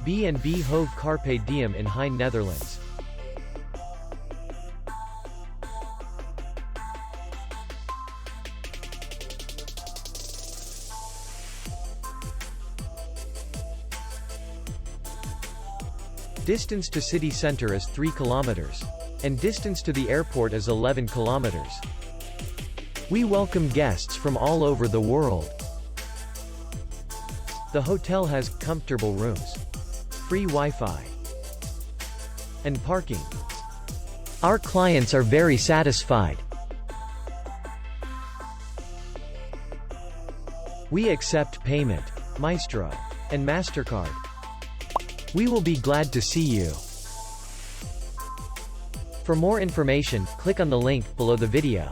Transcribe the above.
B&B Hoeve Carpe Diem in Heijen, Netherlands. Distance to city center is 3 kilometers. And distance to the airport is 11 kilometers. We welcome guests from all over the world. The hotel has comfortable rooms, free Wi-Fi, and parking. Our clients are very satisfied. We accept payment, Maestro, and MasterCard. We will be glad to see you. For more information, click on the link below the video.